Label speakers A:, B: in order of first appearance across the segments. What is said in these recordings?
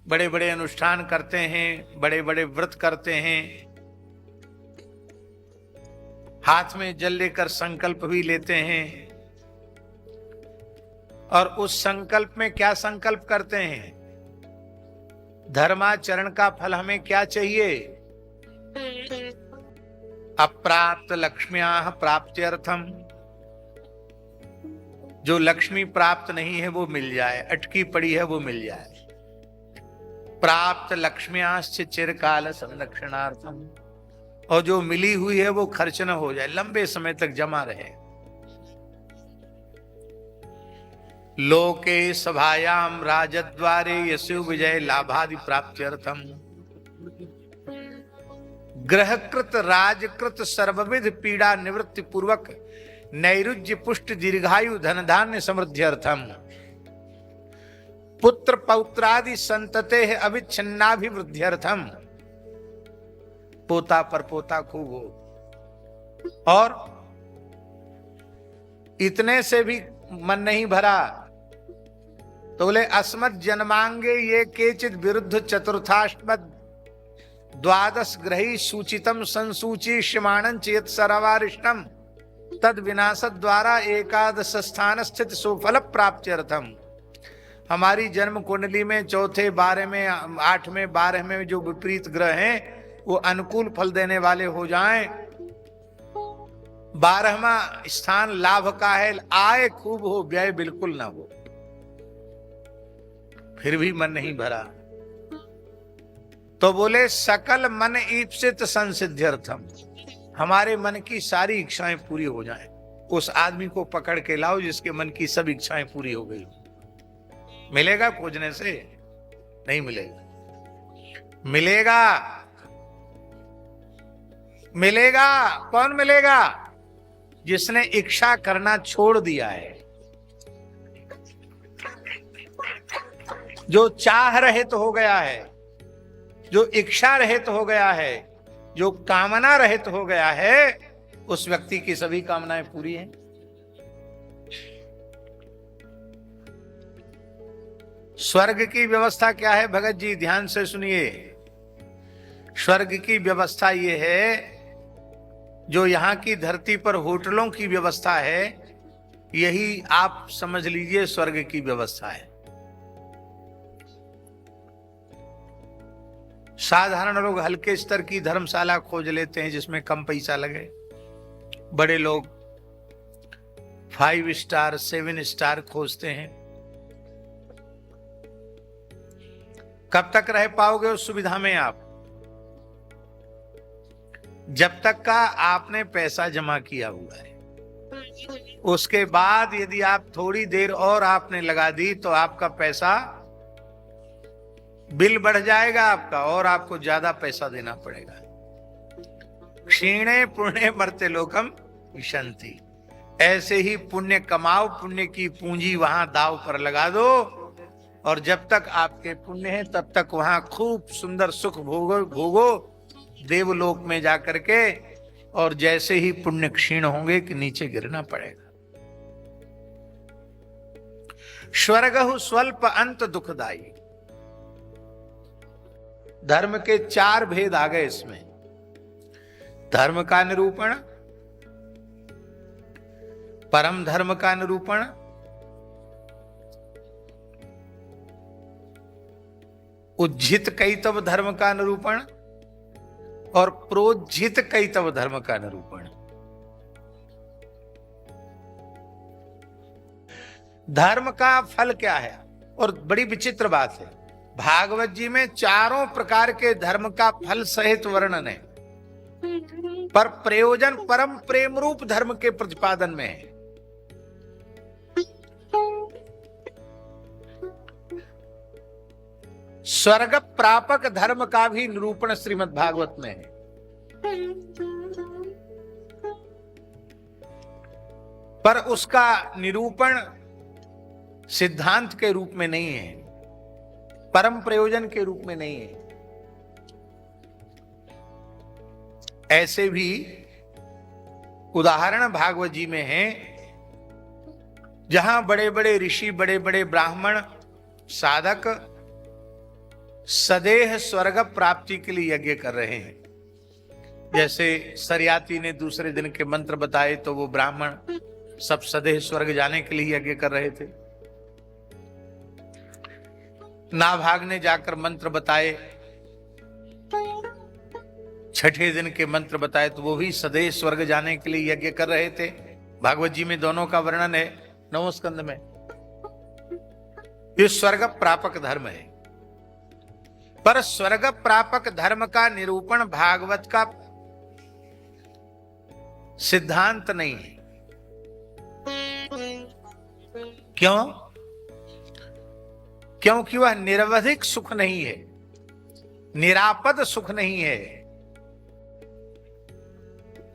A: बड़े बड़े अनुष्ठान करते हैं, बड़े बड़े व्रत करते हैं, हाथ में जल लेकर संकल्प भी लेते हैं। और उस संकल्प में क्या संकल्प करते हैं? धर्माचरण का फल हमें क्या चाहिए? अप्राप्त लक्ष्म्याः प्राप्त्यर्थम, जो लक्ष्मी प्राप्त नहीं है वो मिल जाए, अटकी पड़ी है वो मिल जाए। प्राप्त लक्ष्म्याश्च चिरकाल संरक्षणार्थम, और जो मिली हुई है वो खर्च न हो जाए, लंबे समय तक जमा रहे। लोके सभायाम राजद्वारे यस्यु विजय लाभादि प्राप्त्यर्थम, ग्रहकृत राजकृत सर्वविध पीड़ा निवृत्ति पूर्वक नैरुज्य पुष्ट दीर्घायु धन धान्य समृद्ध्यर्थम, पुत्र पौत्रादि संतते अविच्छिन्नाभिवृद्ध्यर्थम, पोता पर पोता खूब हो। और इतने से भी मन नहीं भरा तो बोले अस्मत् जन्मांगे ये केचित विरुद्ध चतुर्थाष्टमद द्वादश ग्रही सूचितम संसूचिष्यमाणं चेत सर्वारिष्टम तद विनाशद द्वारा एकादश स्थान स्थित सुफल प्राप्त्यर्थम। हमारी जन्म कुंडली में चौथे 12 में 8 में 12 में जो विपरीत ग्रह हैं वो अनुकूल फल देने वाले हो जाएं। 12वां स्थान लाभ का है, आय खूब हो, व्यय बिल्कुल ना हो। फिर भी मन नहीं भरा तो बोले सकल मन ईप्सित संसिद्ध्यर्थम, हमारे मन की सारी इच्छाएं पूरी हो जाएं। उस आदमी को पकड़ के लाओ जिसके मन की सब इच्छाएं पूरी हो गई। मिलेगा खोजने से? नहीं मिलेगा। मिलेगा, मिलेगा। कौन मिलेगा? जिसने इच्छा करना छोड़ दिया है, जो चाह रहित हो गया है, जो इच्छा रहित हो गया है, जो कामना रहित हो गया है, उस व्यक्ति की सभी कामनाएं पूरी हैं। स्वर्ग की व्यवस्था क्या है भगत जी? ध्यान से सुनिए। स्वर्ग की व्यवस्था यह है, जो यहां की धरती पर होटलों की व्यवस्था है, यही आप समझ लीजिए स्वर्ग की व्यवस्था है। साधारण लोग हल्के स्तर की धर्मशाला खोज लेते हैं जिसमें कम पैसा लगे। बड़े लोग 5 स्टार 7 स्टार खोजते हैं। कब तक रह पाओगे उस सुविधा में आप? जब तक का आपने पैसा जमा किया हुआ है। उसके बाद यदि आप थोड़ी देर और आपने लगा दी तो आपका पैसा, बिल बढ़ जाएगा आपका और आपको ज्यादा पैसा देना पड़ेगा। क्षीणे पुण्य मर्त्य लोकम विशंति, ऐसे ही पुण्य कमाओ, पुण्य की पूंजी वहां दाव पर लगा दो, और जब तक आपके पुण्य है तब तक वहां खूब सुंदर सुख भोगो देवलोक में जाकर के। और जैसे ही पुण्य क्षीण होंगे कि नीचे गिरना पड़ेगा। स्वर्गहु स्वल्प अंत दुखदाई। धर्म के 4 भेद आ गए इसमें। धर्म का निरूपण, परम धर्म का निरूपण, उज्जित कैतव धर्म का निरूपण और प्रोज्झित कैतव धर्म का निरूपण। धर्म का फल क्या है? और बड़ी विचित्र बात है, भागवत जी में 4 प्रकार के धर्म का फल सहित वर्णन है, पर प्रयोजन परम प्रेम रूप धर्म के प्रतिपादन में है। स्वर्ग प्रापक धर्म का भी निरूपण श्रीमद् भागवत में है। पर उसका निरूपण सिद्धांत के रूप में नहीं है, परम प्रयोजन के रूप में नहीं है। ऐसे भी उदाहरण भागवत जी में हैं, जहां बड़े बड़े ऋषि, बड़े बड़े ब्राह्मण, साधक सदेह स्वर्ग प्राप्ति के लिए यज्ञ कर रहे हैं। जैसे सरियाती ने दूसरे दिन के मंत्र बताए तो वो ब्राह्मण सब सदेह स्वर्ग जाने के लिए यज्ञ कर रहे थे। नाभाग ने जाकर मंत्र बताए, छठे दिन के मंत्र बताए तो वो भी सदैव स्वर्ग जाने के लिए यज्ञ कर रहे थे। भागवत जी में दोनों का वर्णन है 9वें स्कंद में। ये स्वर्ग प्रापक धर्म है, पर स्वर्ग प्रापक धर्म का निरूपण भागवत का सिद्धांत नहीं है। क्यों? क्योंकि वह निरवधिक सुख नहीं है, निरापद सुख नहीं है।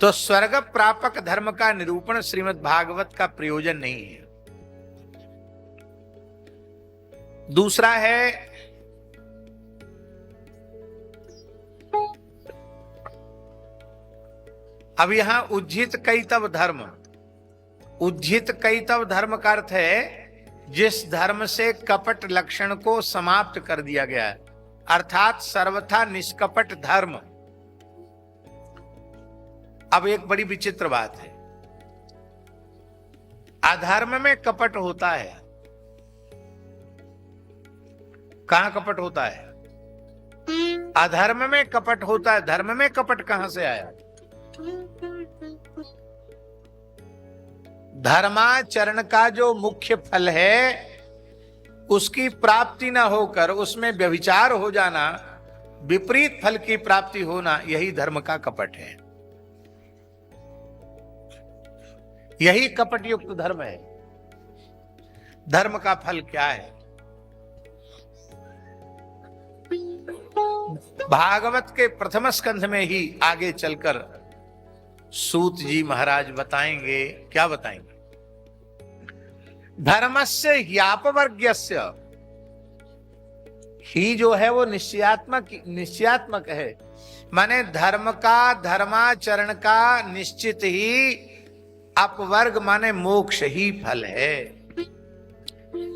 A: तो स्वर्ग प्रापक धर्म का निरूपण श्रीमद् भागवत का प्रयोजन नहीं है। दूसरा है अब यहां उज्जित कैतव धर्म। उज्जित कैतव धर्म का अर्थ है जिस धर्म से कपट लक्षण को समाप्त कर दिया गया है, अर्थात सर्वथा निष्कपट धर्म। अब एक बड़ी विचित्र बात है, अधर्म में कपट होता है। कहां कपट होता है? अधर्म में कपट होता है। धर्म में कपट कहां से आया? धर्माचरण का जो मुख्य फल है उसकी प्राप्ति न होकर उसमें व्यभिचार हो जाना, विपरीत फल की प्राप्ति होना, यही धर्म का कपट है। यही कपट युक्त धर्म है। धर्म का फल क्या है? भागवत के प्रथम स्कंध में ही आगे चलकर सूत जी महाराज बताएंगे। क्या बताएंगे? धर्मस्य ह्यापवर्ग्यस्य, ही जो है वो निश्चयात्मक है, माने धर्म का, धर्माचरण का निश्चित ही अपवर्ग माने मोक्ष ही फल है।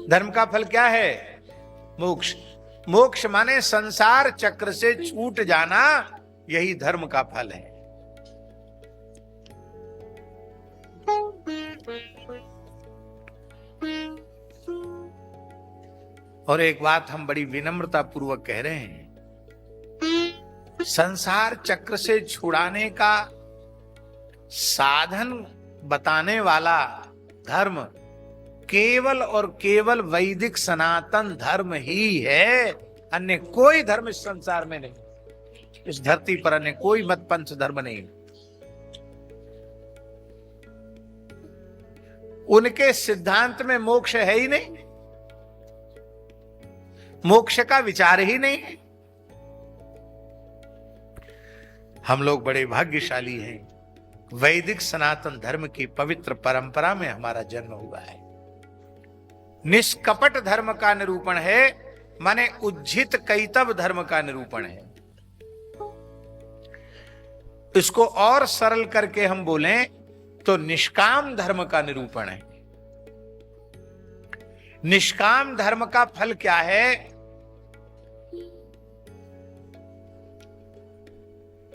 A: धर्म का फल क्या है? मोक्ष। मोक्ष माने संसार चक्र से छूट जाना, यही धर्म का फल है। और एक बात हम बड़ी विनम्रता पूर्वक कह रहे हैं, संसार चक्र से छुड़ाने का साधन बताने वाला धर्म केवल और केवल वैदिक सनातन धर्म ही है। अन्य कोई धर्म इस संसार में नहीं, इस धरती पर अन्य कोई मत पंथ धर्म नहीं। उनके सिद्धांत में मोक्ष है ही नहीं, मोक्ष का विचार ही नहीं है। हम लोग बड़े भाग्यशाली हैं, वैदिक सनातन धर्म की पवित्र परंपरा में हमारा जन्म हुआ है। निष्कपट धर्म का निरूपण है, माने उज्जित कैतव धर्म का निरूपण है। इसको और सरल करके हम बोलें तो निष्काम धर्म का निरूपण है। निष्काम धर्म का फल क्या है?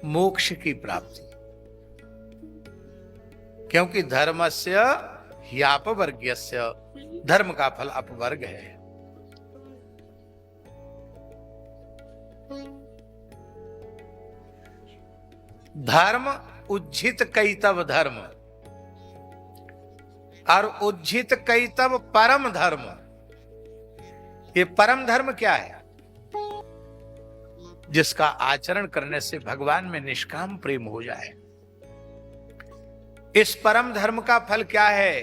A: मोक्ष की प्राप्ति। क्योंकि धर्मस्य ह्यापवर्ग्यस्य, धर्म का फल अपवर्ग है। धर्म उज्जित कैतव धर्म और उज्जित कैतव परम धर्म। ये परम धर्म क्या है? जिसका आचरण करने से भगवान में निष्काम प्रेम हो जाए। इस परम धर्म का फल क्या है?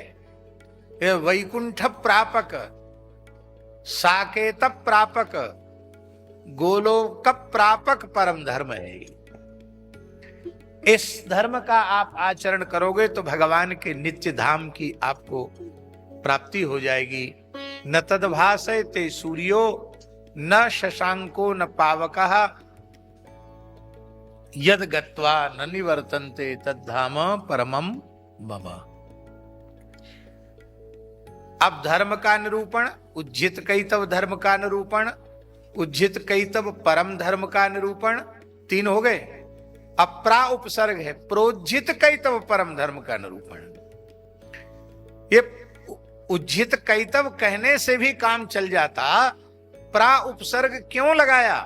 A: ये वैकुंठ प्रापक, साकेत प्रापक, गोलोक प्रापक परम धर्म है। इस धर्म का आप आचरण करोगे तो भगवान के नित्य धाम की आपको प्राप्ति हो जाएगी। न तद्भासयते सूर्यो न शशांको न पावकः यद गत्वा न निवर्तन्ते तद्धाम परमम मम। अब धर्म का निरूपण, उज्जित कैतव धर्म का निरूपण, उज्जित कैतव परम धर्म का निरूपण, 3 हो गए। अब प्रा उपसर्ग है, प्रोज्जित कैतव परम धर्म का निरूपण। ये उज्जित कैतव कहने से भी काम चल जाता, प्रा उपसर्ग क्यों लगाया?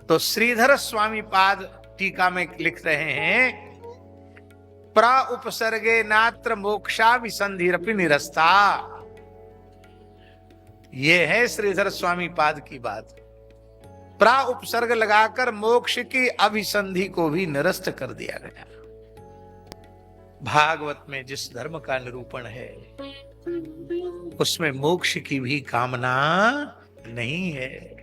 A: तो श्रीधर स्वामी पाद टीका में लिख रहे हैं, प्रा उपसर्गे नात्र मोक्षा विसंधिरपि निरस्ता। ये है श्रीधर स्वामी पाद की बात। प्रा उपसर्ग लगाकर मोक्ष की अभिसंधि को भी निरस्त कर दिया गया। भागवत में जिस धर्म का निरूपण है उसमें मोक्ष की भी कामना नहीं है।